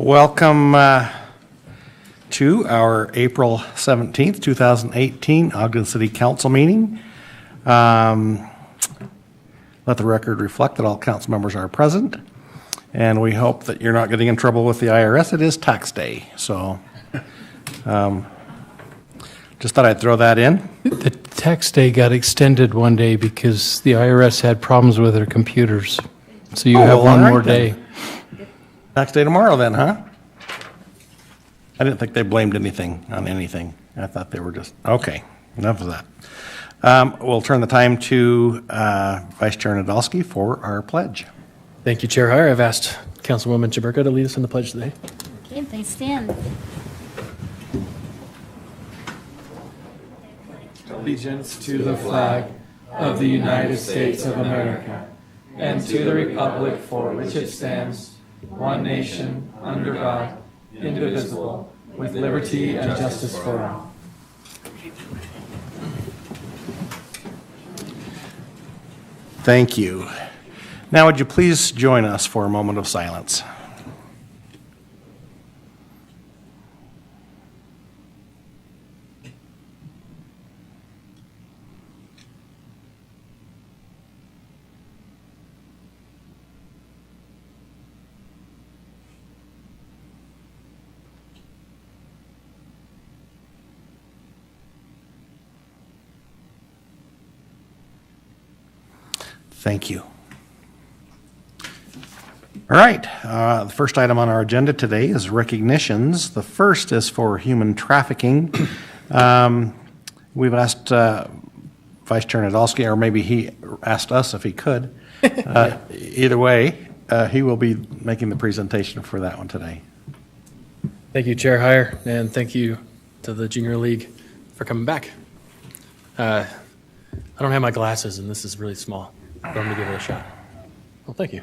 Welcome to our April 17th, 2018 Ogden City Council meeting. Let the record reflect that all council members are present, and we hope that you're not getting in trouble with the IRS. It is tax day, so just thought I'd throw that in. The tax day got extended one day because the IRS had problems with their computers. So you have one more day. Tax day tomorrow then, huh? I didn't think they blamed anything on anything. I thought they were just, okay, enough of that. We'll turn the time to Vice Chair Nadolski for our pledge. Thank you, Chair Heyer. I've asked Councilwoman Jaberka to lead us in the pledge today. Okay, please stand. Allegiance to the flag of the United States of America and to the republic for which it stands, one nation, under God, indivisible, with liberty and justice for all. Thank you. Now would you please join us for a moment of silence? Thank you. All right, the first item on our agenda today is recognitions. The first is for human trafficking. We've asked Vice Chair Nadolski, or maybe he asked us if he could. Either way, he will be making the presentation for that one today. Thank you, Chair Heyer, and thank you to the Junior League for coming back. I don't have my glasses, and this is really small, but I'm going to give it a shot. Well, thank you.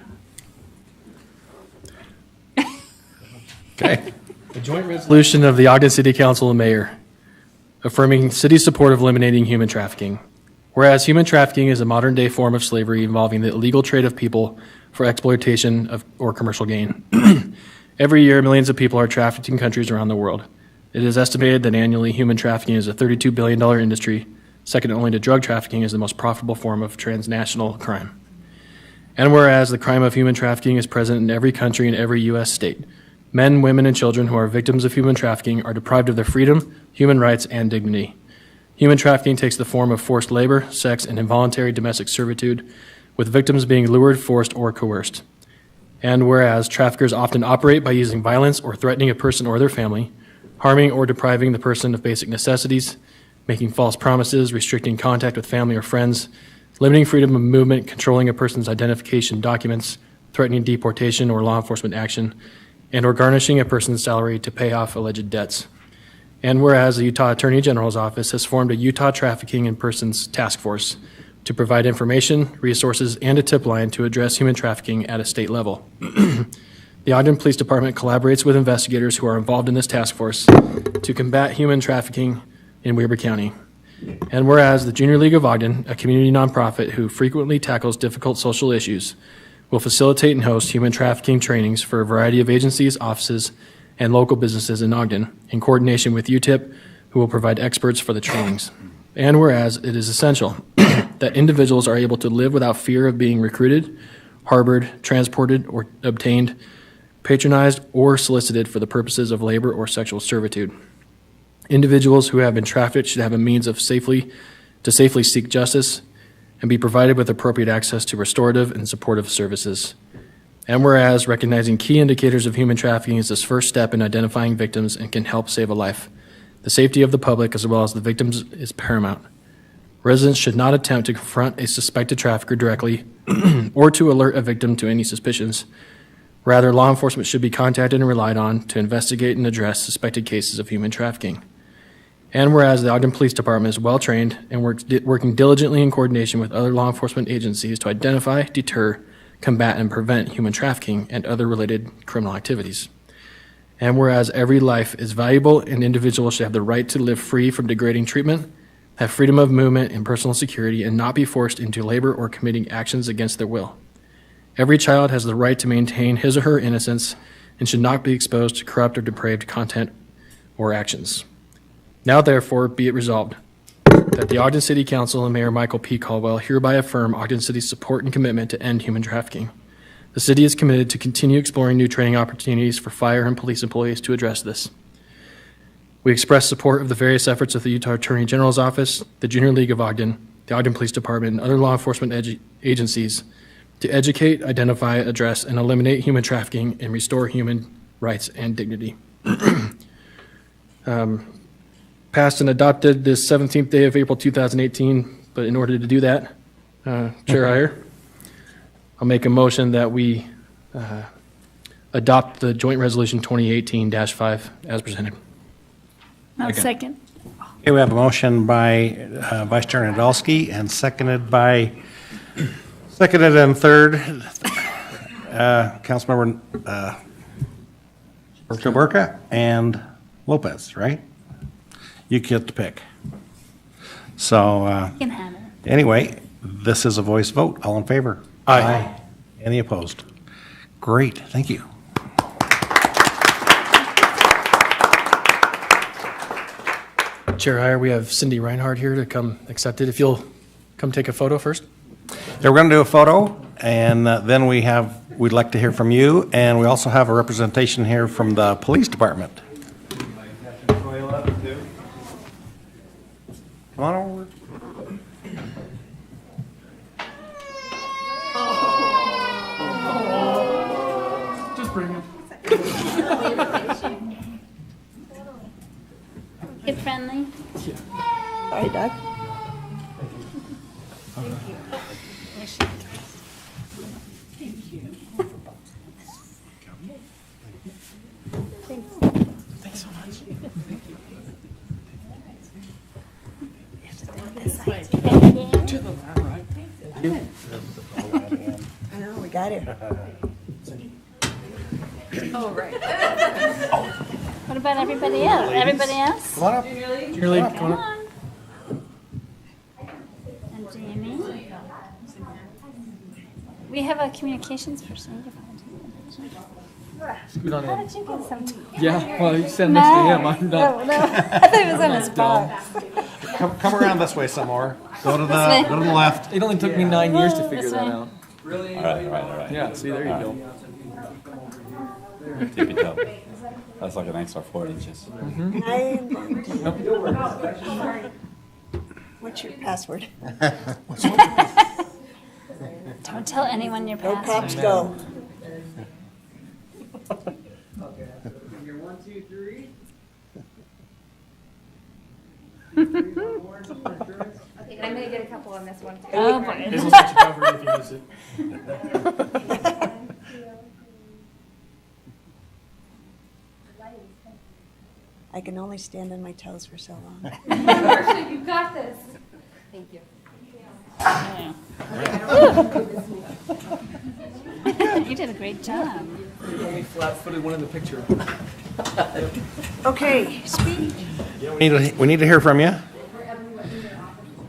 Okay. A joint resolution of the Ogden City Council and Mayor affirming city support of eliminating human trafficking. Whereas human trafficking is a modern-day form of slavery involving the illegal trade of people for exploitation or commercial gain. Every year, millions of people are trafficked in countries around the world. It is estimated that annually human trafficking is a $32 billion industry, second only to drug trafficking as the most profitable form of transnational crime. And whereas the crime of human trafficking is present in every country and every U.S. state, men, women, and children who are victims of human trafficking are deprived of their freedom, human rights, and dignity. Human trafficking takes the form of forced labor, sex, and involuntary domestic servitude, with victims being lured, forced, or coerced. And whereas traffickers often operate by using violence or threatening a person or their family, harming or depriving the person of basic necessities, making false promises, restricting contact with family or friends, limiting freedom of movement, controlling a person's identification documents, threatening deportation or law enforcement action, and or garnishing a person's salary to pay off alleged debts. And whereas the Utah Attorney General's Office has formed a Utah Trafficking in Persons Task Force to provide information, resources, and a tip line to address human trafficking at a state level. The Ogden Police Department collaborates with investigators who are involved in this task force to combat human trafficking in Weber County. And whereas the Junior League of Ogden, a community nonprofit who frequently tackles difficult social issues, will facilitate and host human trafficking trainings for a variety of agencies, offices, and local businesses in Ogden, in coordination with UTIP, who will provide experts for the trainings. And whereas it is essential that individuals are able to live without fear of being recruited, harbored, transported, or obtained, patronized, or solicited for the purposes of labor or sexual servitude. Individuals who have been trafficked should have a means of safely seek justice and be provided with appropriate access to restorative and supportive services. And whereas recognizing key indicators of human trafficking is this first step in identifying victims and can help save a life, the safety of the public as well as the victims is paramount. Residents should not attempt to confront a suspected trafficker directly or to alert a victim to any suspicions. Rather, law enforcement should be contacted and relied on to investigate and address suspected cases of human trafficking. And whereas the Ogden Police Department is well trained and working diligently in coordination with other law enforcement agencies to identify, deter, combat, and prevent human trafficking and other related criminal activities. And whereas every life is valuable and individuals should have the right to live free from degrading treatment, have freedom of movement and personal security, and not be forced into labor or committing actions against their will. Every child has the right to maintain his or her innocence and should not be exposed to corrupt or depraved content or actions. Now therefore be it resolved that the Ogden City Council and Mayor Michael P. Caldwell hereby affirm Ogden City's support and commitment to end human trafficking. The city is committed to continue exploring new training opportunities for fire and police employees to address this. We express support of the various efforts of the Utah Attorney General's Office, the Junior League of Ogden, the Ogden Police Department, and other law enforcement agencies to educate, identify, address, and eliminate human trafficking and restore human rights and dignity. Passed and adopted this 17th day of April 2018, but in order to do that, Chair Iyer, I'll make a motion that we adopt the Joint Resolution 2018-5 as presented. I'll second. Okay, we have a motion by Vice Chair Nadolski and seconded and third, Councilmember Burka and Lopez, right? You get to pick. So, You can have it. anyway, this is a voice vote. All in favor? Aye. Any opposed? Great, thank you. Chair Iyer, we have Cindy Reinhardt here to come accept it. If you'll come take a photo first. Yeah, we're going to do a photo, and then we'd like to hear from you, and we also have a representation here from the police department. Come on over. Just bring it. Kid friendly. Sorry, Doug. I know, we got it. What about everybody else? Everybody else? Come on up. Your lead, come Come on up. on. And Jamie. We have a communications person. Scoot on How in. did you get some? Yeah, well, you stand next to him. I'm not. No, I thought it was on his box. Come around this way some more. Go to the left. It only took me 9 years to figure This that way. out. All right. Yeah, see, there you go. Tippy toe. That's like an extra 4 inches. I am going to. What's your password? Don't tell anyone your No password. cops go. Okay, I'm gonna get a couple on this one too. Oh, boy. This will get you covered if you miss it. I can only stand on my toes for so long. Marcia, you got this. Thank you. You did a great job. Only flat-footed one in the picture. Okay, speed. We need to hear from you.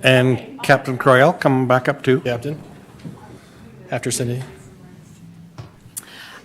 And Captain Croyle, come back up too. Captain. After Cindy.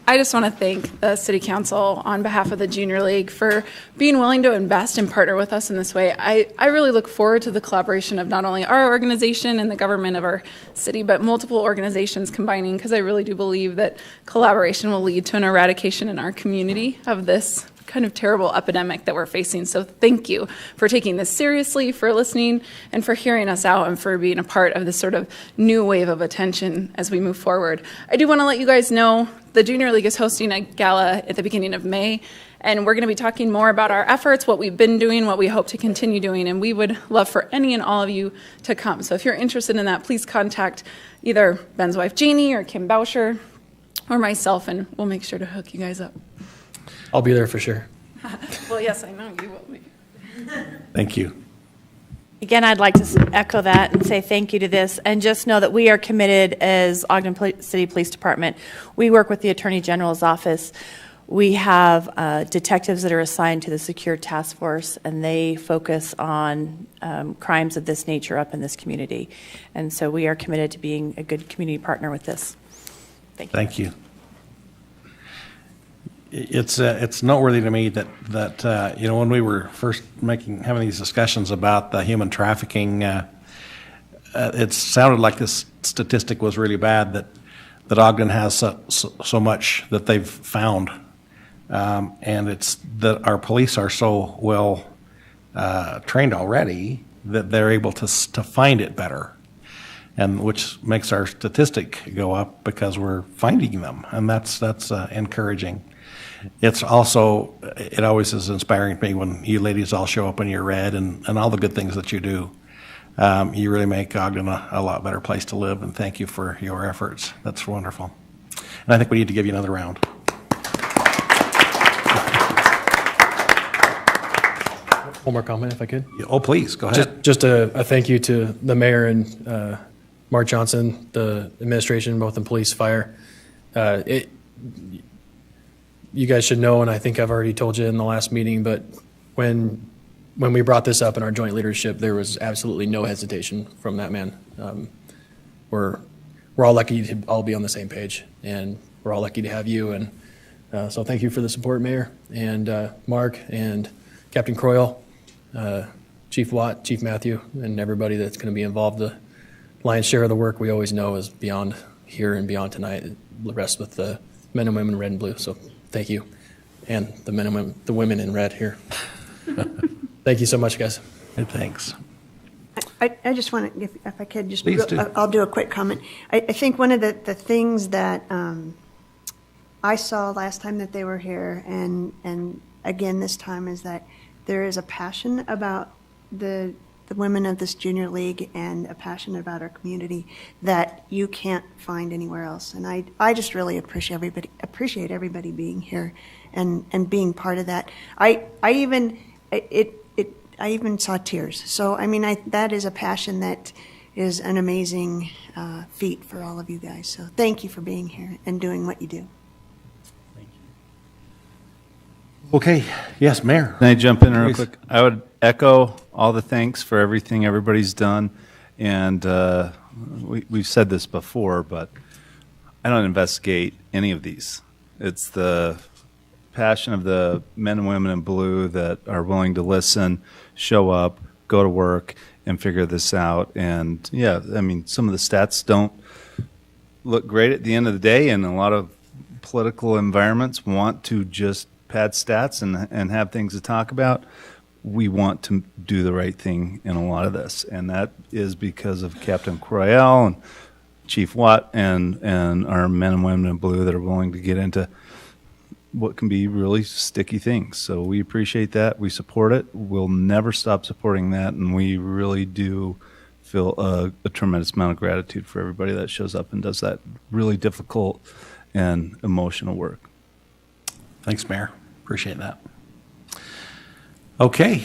I just want to thank the City Council on behalf of the Junior League for being willing to invest and partner with us in this way. I really look forward to the collaboration of not only our organization and the government of our city, but multiple organizations combining, because I really do believe that collaboration will lead to an eradication in our community of this kind of terrible epidemic that we're facing. So thank you for taking this seriously, for listening, and for hearing us out, and for being a part of this sort of new wave of attention as we move forward. I do want to let you guys know the Junior League is hosting a gala at the beginning of May, and we're going to be talking more about our efforts, what we've been doing, what we hope to continue doing, and we would love for any and all of you to come. So if you're interested in that, please contact either Ben's wife, Jeannie, or Kim Boucher, or myself, and we'll make sure to hook you guys up. I'll be there for sure. Well, yes, I know you will be. Thank you. Again, I'd like to echo that and say thank you to this, and just know that we are committed as Ogden City Police Department. We work with the Attorney General's office. We have detectives that are assigned to the Secure Task Force, and they focus on crimes of this nature up in this community. And so we are committed to being a good community partner with this. Thank you. Thank you. it's noteworthy to me that you know, when we were first having these discussions about the human trafficking, it sounded like this statistic was really bad, that Ogden has so much that they've found, and it's that our police are so well trained already that they're able to find it better, and which makes our statistic go up because we're finding them, and that's encouraging. It's also, it always is inspiring to me when you ladies all show up in your red and all the good things that you do. You really make Ogden a lot better place to live, and thank you for your efforts. That's wonderful. And I think we need to give you another round. One more comment, if I could. Oh, please, go ahead. Just a thank you to the mayor and Mark Johnson, the administration, both in police, fire. You guys should know, and I think I've already told you in the last meeting, but when we brought this up in our joint leadership, there was absolutely no hesitation from that man. We're all lucky to all be on the same page, and we're all lucky to have you. And so thank you for the support, Mayor, and Mark, and Captain Croyle, Chief Watt, Chief Matthew, and everybody that's going to be involved. The lion's share of the work we always know is beyond here and beyond tonight. The rest with the men and women in red and blue. So thank you, and the men and women, the women in red here. Thank you so much, guys. Thanks. I just want to, if I could, just Please do. I'll do a quick comment. I think one of the things that I saw last time that they were here, and again this time, is that there is a passion about the women of this junior league, and a passion about our community that you can't find anywhere else. And I just really appreciate everybody being here and being part of that. I even saw tears. So I mean, that is a passion that is an amazing feat for all of you guys. So thank you for being here and doing what you do. Okay, yes, Mayor. Can I jump in real Please. quick? I would echo all the thanks for everything everybody's done. And we've said this before, but I don't investigate any of these. It's the passion of the men and women in blue that are willing to listen, show up, go to work, and figure this out. And yeah, I mean, some of the stats don't look great at the end of the day, and a lot of political environments want to just pad stats and have things to talk about. We want to do the right thing in a lot of this, and that is because of Captain Croyle and Chief Watt and our men and women in blue that are willing to get into what can be really sticky things. So we appreciate that. We support it. We'll never stop supporting that, and we really do feel a tremendous amount of gratitude for everybody that shows up and does that really difficult and emotional work. Thanks, Mayor. Appreciate that. Okay.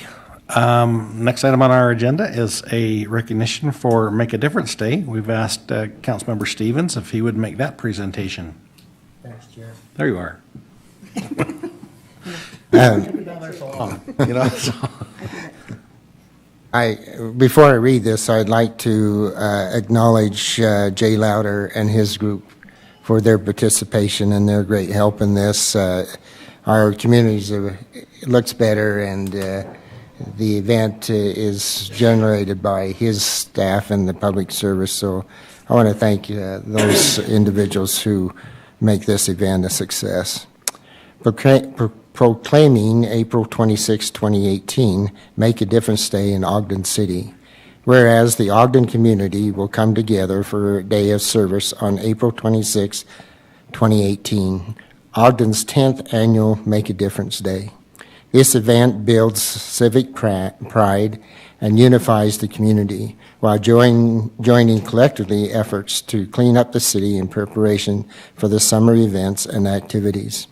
Next item on our agenda is a recognition for Make a Difference Day. We've asked Councilmember Stevens if he would make that presentation. Thanks, Chair. There you are. You know, so- Before I read this, I'd like to acknowledge Jay Louder and his group for their participation and their great help in this. Our communities looks better, and the event is generated by his staff and the public service. So I want to thank those individuals who make this event a success. Proclaiming April 26, 2018, Make a Difference Day in Ogden City. Whereas the Ogden community will come together for a day of service on April 26, 2018, Ogden's 10th annual Make a Difference Day. This event builds civic pride and unifies the community while joining collectively efforts to clean up the city in preparation for the summer events and activities.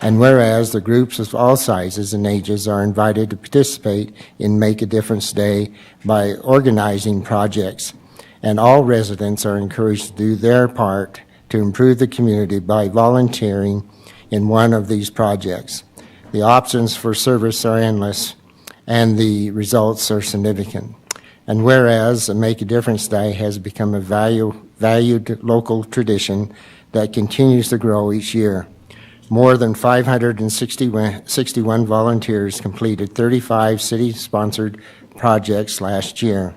And whereas the groups of all sizes and ages are invited to participate in Make a Difference Day by organizing projects, and all residents are encouraged to do their part to improve the community by volunteering in one of these projects. The options for service are endless, and the results are significant. And whereas a Make a Difference Day has become a valued local tradition that continues to grow each year. More than 561 volunteers completed 35 city-sponsored projects last year.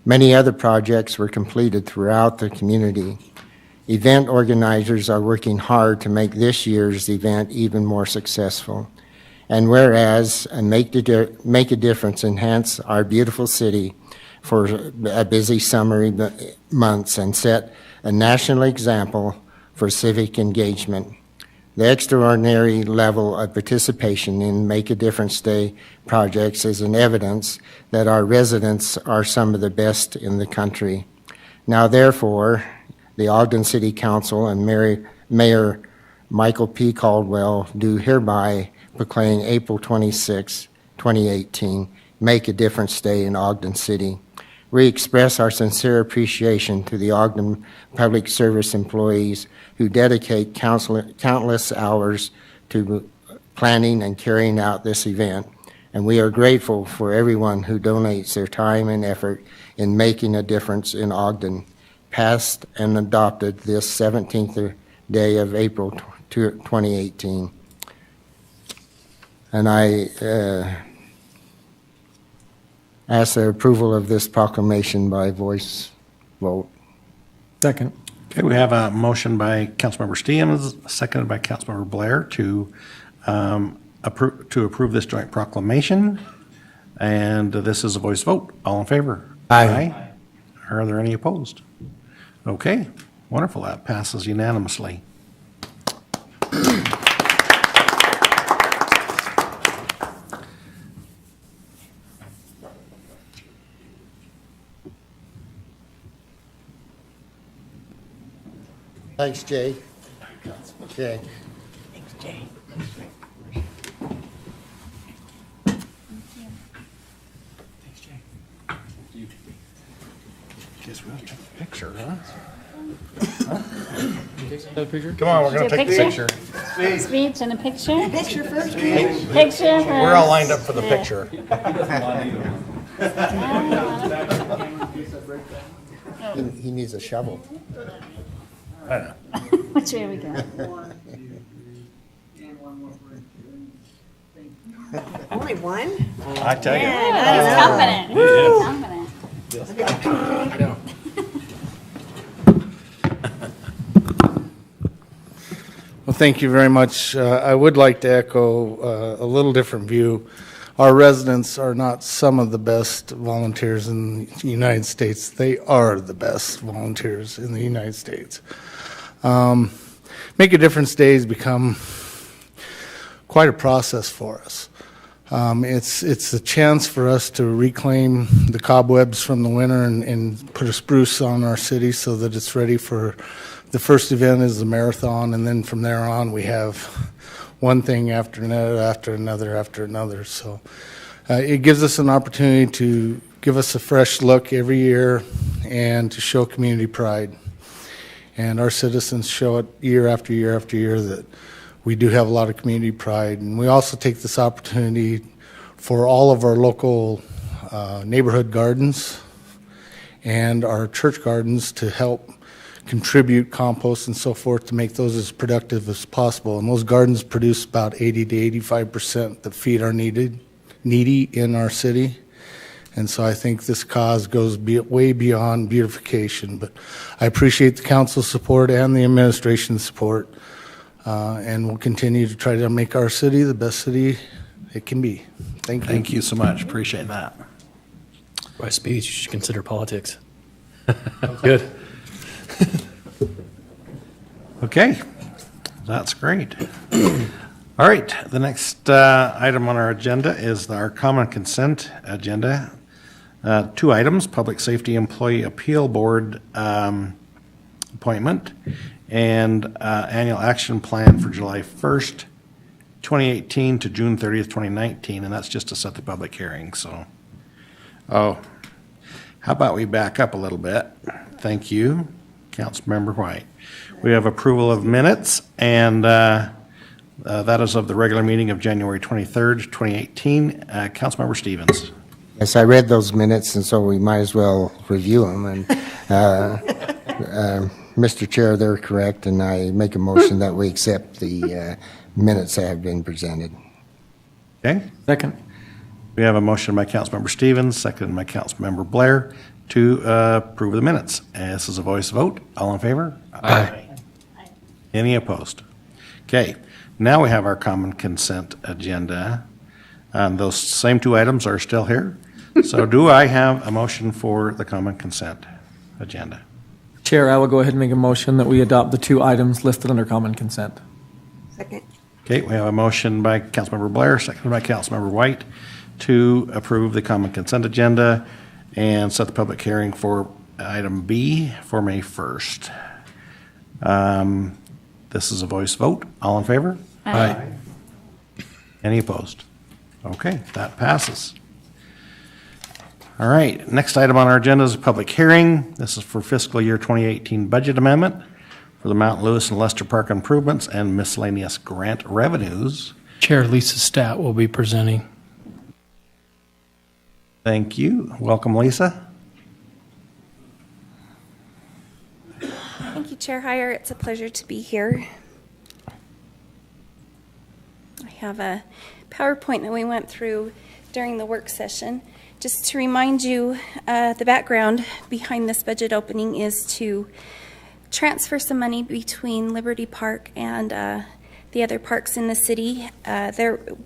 Many other projects were completed throughout the community. Event organizers are working hard to make this year's event even more successful. And whereas Make a Difference enhance our beautiful city for a busy summer months and set a national example for civic engagement. The extraordinary level of participation in Make a Difference Day projects is an evidence that our residents are some of the best in the country. Now, therefore, the Ogden City Council and Mayor Michael P. Caldwell do hereby proclaim April 26, 2018, Make a Difference Day in Ogden City. We express our sincere appreciation to the Ogden Public Service employees who dedicate countless hours to planning and carrying out this event, and we are grateful for everyone who donates their time and effort in making a difference in Ogden, passed and adopted this 17th day of April 2018. And I ask the approval of this proclamation by voice vote. Second. Okay, we have a motion by Councilmember Stevens, seconded by Councilmember Blair to approve this joint proclamation. And this is a voice vote. All in favor? Aye. Are there any opposed? Okay, wonderful. That passes unanimously. Thanks, Jay. Okay. Thanks, Jay. Guess we'll take a picture, huh? Come on, we're going to take take the the picture. Speech and a picture? Picture first. Picture first. We're all lined up for the picture. He needs a shovel. Which way are we going? Only one? I tell you. He's confident. He's confident. Well, thank you very much. I would like to echo a little different view. Our residents are not some of the best volunteers in the United States. They are the best volunteers in the United States. Make a Difference Day has become quite a process for us. It's a chance for us to reclaim the cobwebs from the winter and put a spruce on our city so that it's ready for the first event is the marathon, and then from there on we have one thing after another, after another, after another. So it gives us an opportunity to give us a fresh look every year and to show community pride. And our citizens show it year after year after year that we do have a lot of community pride. And we also take this opportunity for all of our local neighborhood gardens and our church gardens to help contribute compost and so forth to make those as productive as possible. And those gardens produce about 80 to 85% that feed our needy in our city. And so I think this cause goes way beyond beautification. But I appreciate the council's support and the administration's support. And we'll continue to try to make our city the best city it can be. Thank you. Thank you so much. Appreciate that. By speech, you should consider politics. Good. Okay, that's great. All right, the next item on our agenda is our common consent agenda. Two items, Public Safety Employee Appeal Board appointment and annual action plan for July 1st, 2018 to June 30th, 2019, and that's just to set the public hearing. So, how about we back up a little bit? Thank you, Councilmember White. We have approval of minutes, and that is of the regular meeting of January 23rd, 2018. Councilmember Stevens. Yes, I read those minutes, and so we might as well review them. And Mr. Chair, they're correct, and I make a motion that we accept the minutes that have been presented. Okay? Second. We have a motion by Councilmember Stevens, seconded by Councilmember Blair to approve the minutes. And this is a voice vote. All in favor? Aye. Any opposed? Okay, now we have our common consent agenda. Those same two items are still here. So do I have a motion for the common consent agenda? Chair, I will go ahead and make a motion that we adopt the 2 items listed under common consent. Second. Okay, we have a motion by Councilmember Blair, seconded by Councilmember White to approve the common consent agenda and set the public hearing for item B for May 1st. This is a voice vote. All in favor? Aye. Any opposed? Okay, that passes. All right, next item on our agenda is a public hearing. This is for fiscal year 2018 budget amendment for the Mount Lewis and Lester Park improvements and miscellaneous grant revenues. Chair Lisa Stat will be presenting. Thank you. Welcome, Lisa. Thank you, Chair Heyer. It's a pleasure to be here. I have a PowerPoint that we went through during the work session. Just to remind you, the background behind this budget opening is to transfer some money between Liberty Park and the other parks in the city.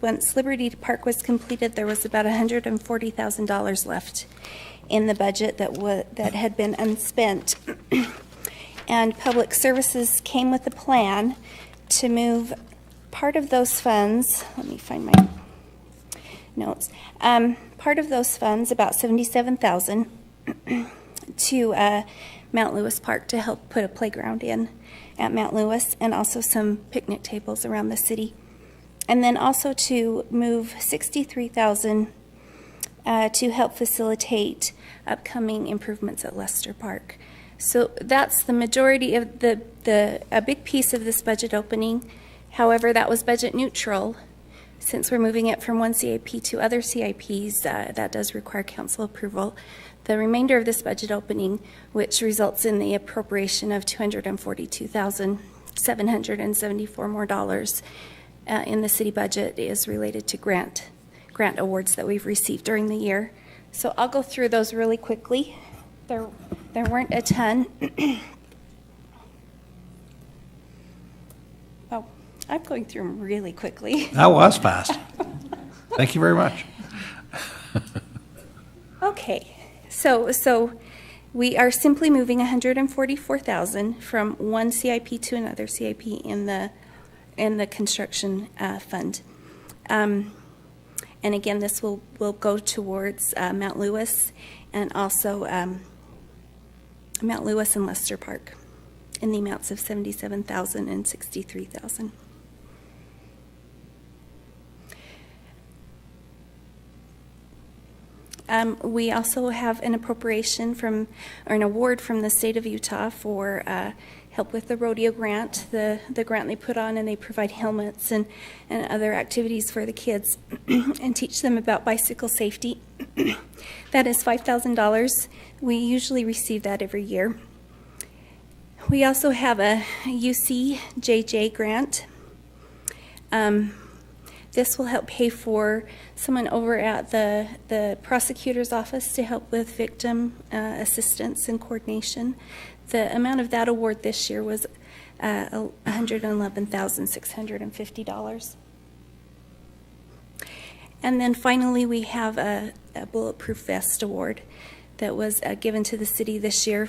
Once Liberty Park was completed, there was about $140,000 left in the budget that had been unspent. And Public Services came with a plan to move part of those funds. Let me find my notes. Part of those funds, about $77,000, to Mount Lewis Park to help put a playground in at Mount Lewis, and also some picnic tables around the city. And then also to move $63,000 to help facilitate upcoming improvements at Lester Park. So that's the majority of a big piece of this budget opening. However, that was budget neutral. Since we're moving it from one CIP to other CIPs, that does require council approval. The remainder of this budget opening, which results in the appropriation of $242,774 more dollars in the city budget, is related to grant awards that we've received during the year. So I'll go through those really quickly. There weren't a ton. Oh, I'm going through them really quickly. That was fast. Thank you very much. Okay, so we are simply moving $144,000 from one CIP to another CIP in the construction fund. And again, this will go towards Mount Lewis, and also Mount Lewis and Lester Park in the amounts of $77,000 and $63,000. We also have an appropriation or an award from the state of Utah for help with the rodeo grant, the grant they put on, and they provide helmets and other activities for the kids and teach them about bicycle safety. That is $5,000. We usually receive that every year. We also have a UCJJ grant. This will help pay for someone over at the prosecutor's office to help with victim assistance and coordination. The amount of that award this year was $111,650. And then finally, we have a Bulletproof Vest Award that was given to the city this year.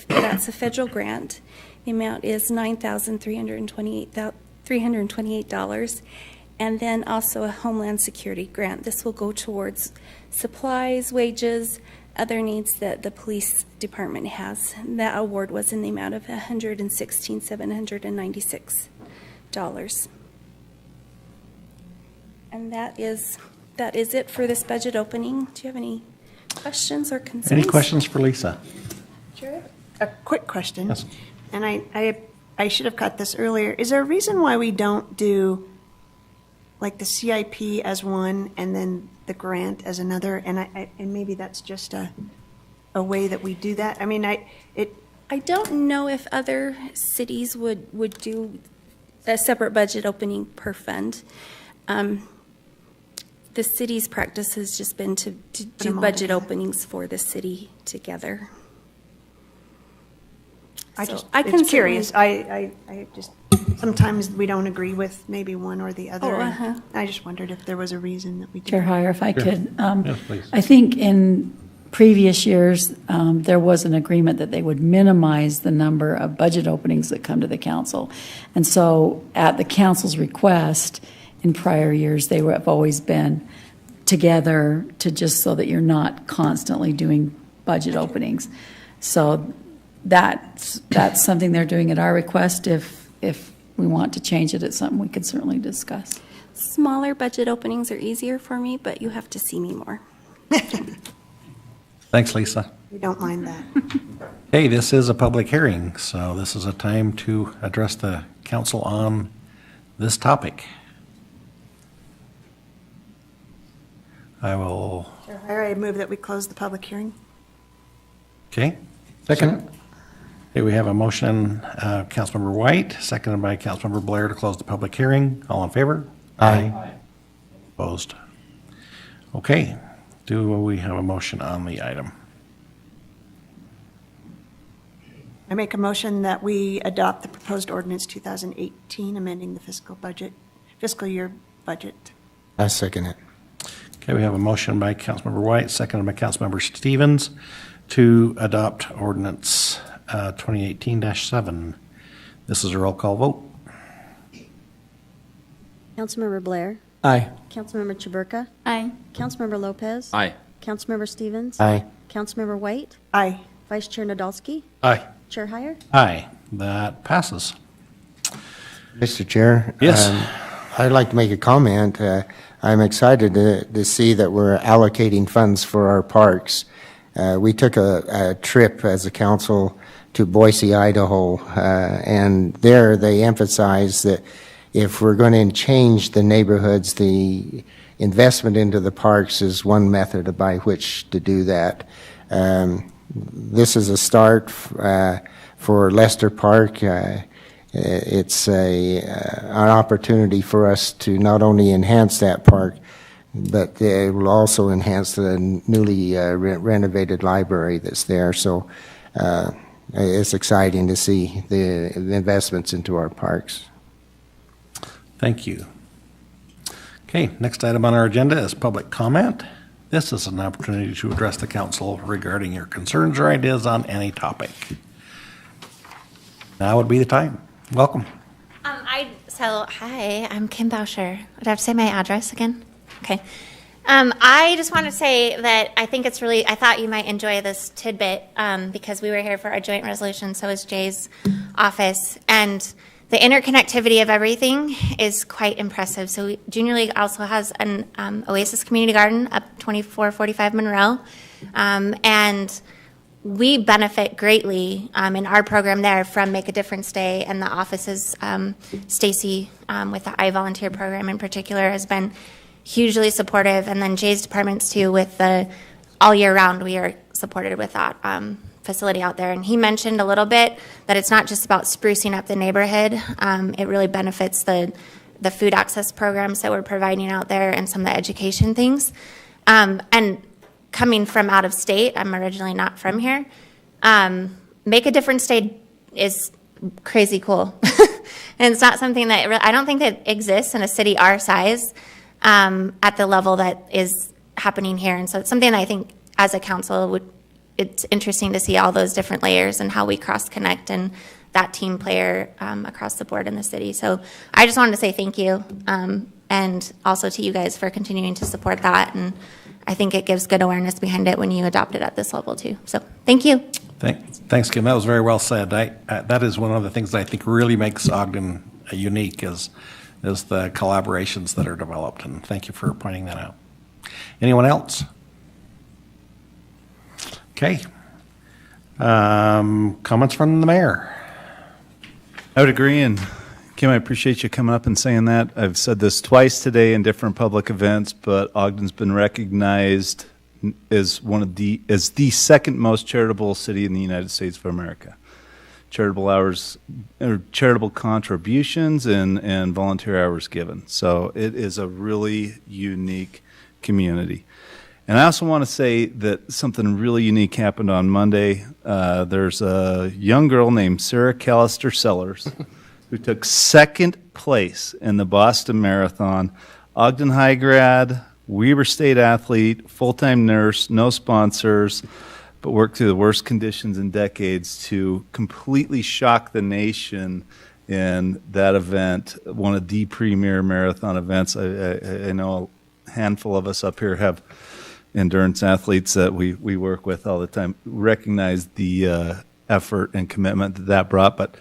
That's a federal grant. The amount is $9,328. And then also a Homeland Security grant. This will go towards supplies, wages, other needs that the police department has. That award was in the amount of $116,796. And that is it for this budget opening. Do you have any questions or concerns? Any questions for Lisa? Sure. A quick question. Yes. And I should have got this earlier. Is there a reason why we don't do like the CIP as one and then the grant as another? And maybe that's just a way that we do that. I mean, I don't know if other cities would do a separate budget opening per fund. The city's practice has just been to do budget openings for the city together. I'm curious. I just, sometimes we don't agree with maybe one or the other. I just wondered if there was a reason that we did. Chair Heyer, if I could. Yes, please. I think in previous years, there was an agreement that they would minimize the number of budget openings that come to the council. And so at the council's request, in prior years, they have always been together to just so that you're not constantly doing budget openings. So that's something they're doing at our request. If we want to change it, it's something we could certainly discuss. Smaller budget openings are easier for me, but you have to see me more. Thanks, Lisa. We don't mind that. Hey, this is a public hearing, so this is a time to address the council on this topic. I will, Chair Heyer, I move that we close the public hearing. okay? Second. Okay, we have a motion, Councilmember White, seconded by Councilmember Blair to close the public hearing. All in favor? Aye. Opposed? Okay, do we have a motion on the item? I make a motion that we adopt the proposed ordinance 2018, amending the fiscal year budget. I second it. Okay, we have a motion by Councilmember White, seconded by Councilmember Stevens to adopt ordinance 2018-7. This is a roll call vote. Councilmember Blair. Aye. Councilmember Chaburka. Aye. Councilmember Lopez. Aye. Councilmember Stevens. Aye. Councilmember White. Aye. Vice Chair Nadolski. Aye. Chair Heyer. Aye, that passes. Mr. Chair? Yes. I'd like to make a comment. I'm excited to see that we're allocating funds for our parks. We took a trip as a council to Boise, Idaho, and there they emphasized that if we're going to change the neighborhoods, the investment into the parks is one method by which to do that. This is a start for Lester Park. It's an opportunity for us to not only enhance that park, but it will also enhance the newly renovated library that's there. So it's exciting to see the investments into our parks. Thank you. Okay, next item on our agenda is public comment. This is an opportunity to address the council regarding your concerns or ideas on any topic. Now would be the time. Welcome. Hi, I'm Kim Bauscher. Would I have to say my address again? Okay. I just want to say that I think it's really, I thought you might enjoy this tidbit because we were here for our joint resolution, so is Jay's office. And the interconnectivity of everything is quite impressive. So Junior League also has an Oasis Community Garden up 2445 Monroe. And we benefit greatly in our program there from Make a Difference Day, and the offices, Stacy with the I Volunteer program in particular has been hugely supportive, and then Jay's departments too with the all year round we are supported with that facility out there. And he mentioned a little bit that it's not just about sprucing up the neighborhood, it really benefits the food access programs that we're providing out there and some of the education things. And coming from out of state, I'm originally not from here, Make a Difference Day is crazy cool. And it's not something that I don't think that exists in a city our size at the level that is happening here. And so it's something that I think as a council it's interesting to see all those different layers and how we cross connect and that team player across the board in the city. So I just wanted to say thank you and also to you guys for continuing to support that. And I think it gives good awareness behind it when you adopt it at this level too. So thank you. Thanks, Kim. That was very well said. That is one of the things that I think really makes Ogden unique is the collaborations that are developed. And thank you for pointing that out. Anyone else? Okay. Comments from the mayor? I would agree, and Kim, I appreciate you coming up and saying that. I've said this twice today in different public events, but Ogden's been recognized as the second most charitable city in the United States of America. charitable hours, or charitable contributions and volunteer hours given. So it is a really unique community. And I also want to say that something really unique happened on Monday. There's a young girl named Sarah Callister Sellers who took second place in the Boston Marathon. Ogden High grad, Weber State athlete, full-time nurse, no sponsors, but worked through the worst conditions in decades to completely shock the nation in that event, one of the premier marathon events. I know a handful of us up here have endurance athletes that we work with all the time, recognize the effort and commitment that brought, but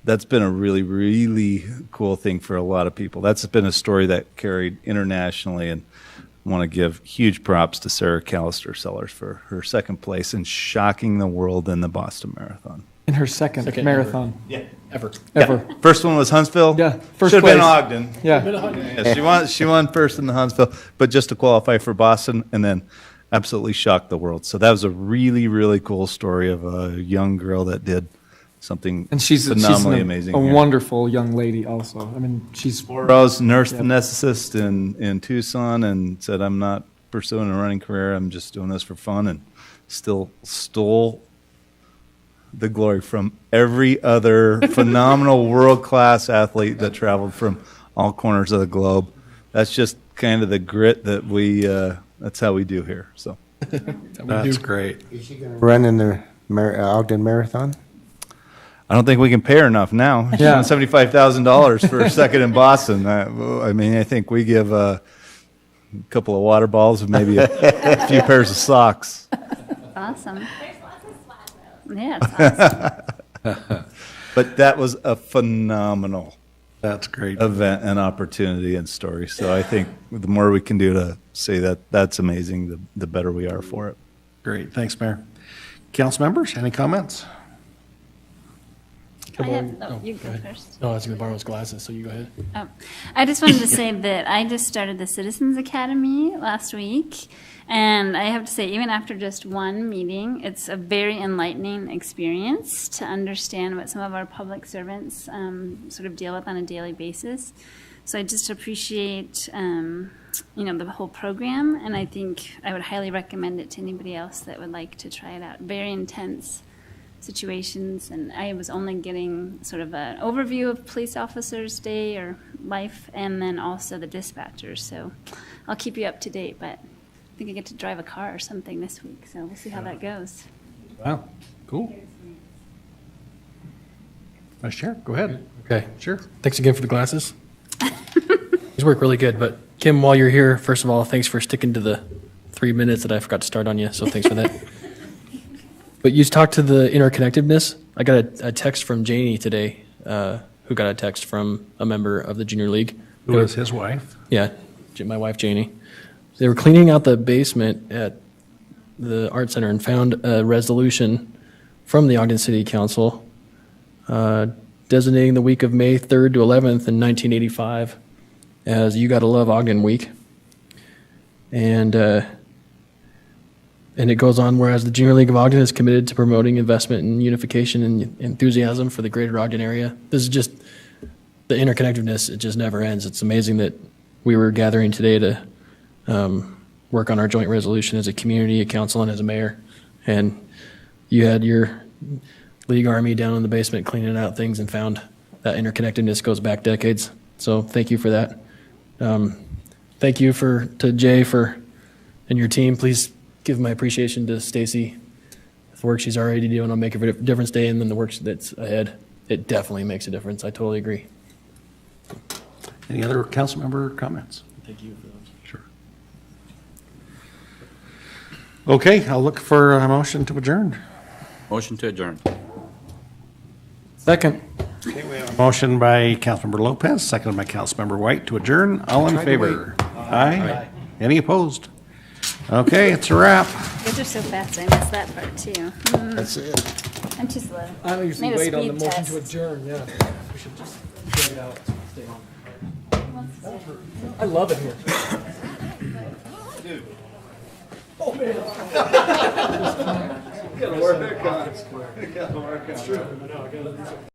that's been a really, really cool thing for a lot of people. That's been a story that carried internationally, and I want to give huge props to Sarah Callister Sellers for her second place and shocking the world in the Boston Marathon. In her second marathon. Ever. Ever. Yeah. First one was Huntsville. Yeah, first Should have been place. Ogden. Yeah. Yeah, she won first in the Huntsville, but just to qualify for Boston, and then absolutely shocked the world. So that was a really, really cool story of a young girl that did something And she's phenomenally a amazing. A here. wonderful young lady also. I mean, she's... Rose, nurse anesthetist in Tucson, and said, I'm not pursuing a running career. I'm just doing this for fun, and still stole the glory from every other phenomenal world-class athlete that traveled from all corners of the globe. That's just kind of the grit that that's how we do here. So That's great. Is she going to run in the Ogden Marathon? I don't think we can pay her enough now. She won $75,000 for a second in Boston. I mean, I think we give a couple of water balls and maybe a few pairs of socks. Awesome. Yeah, it's awesome. But that was a phenomenal That's great. event and opportunity and story. So I think the more we can do to say that that's amazing, the better we are for it. Great. Thanks, Mayor. Council members, any comments? You go first. No, I was going to borrow his glasses, so you go ahead. Oh, I just wanted to say that I just started the Citizens Academy last week, and I have to say, even after just one meeting, it's a very enlightening experience to understand what some of our public servants sort of deal with on a daily basis. So I just appreciate, the whole program, and I think I would highly recommend it to anybody else that would like to try it out. Very intense situations, and I was only getting sort of an overview of police officers' day or life, and then also the dispatchers. So I'll keep you up to date, but I think I get to drive a car or something this week, so we'll see how that goes. Wow, cool. Vice Chair, go ahead. Okay. Sure. Thanks again for the glasses. These work really good, but Kim, while you're here, first of all, thanks for sticking to the 3 minutes that I forgot to start on you, so thanks for that. But you talked to the interconnectedness. I got a text from Janie today, who got a text from a member of the Junior League. Who is his wife? Yeah, my wife, Janie. They were cleaning out the basement at the Art Center and found a resolution from the Ogden City Council designating the week of May 3rd to 11th in 1985 as You Gotta Love Ogden Week. And it goes on, whereas the Junior League of Ogden is committed to promoting investment in unification and enthusiasm for the greater Ogden area. This is just, the interconnectedness, it just never ends. It's amazing that we were gathering today to work on our joint resolution as a community, a council, and as a mayor. And you had your league army down in the basement cleaning out things and found that interconnectedness goes back decades. So thank you for that. Thank you to Jay and your team. Please give my appreciation to Stacy. The work she's already doing will make a difference today, and then the work that's ahead. It definitely makes a difference. I totally agree. Any other council member comments? Thank you for those. Sure. Okay, I'll look for a motion to adjourn. Motion to adjourn. Second. Motion by Councilmember Lopez, seconded by Councilmember White to adjourn. All in favor? Aye. Any opposed? Okay, it's a wrap. Those are so fast, I missed that part too. That's it. I'm too slow. I don't usually Need a wait on the speed motion test. to adjourn, yeah. We should just drag it out, stay on. I love it here. Oh, man. Gotta work on it. Gotta work on it.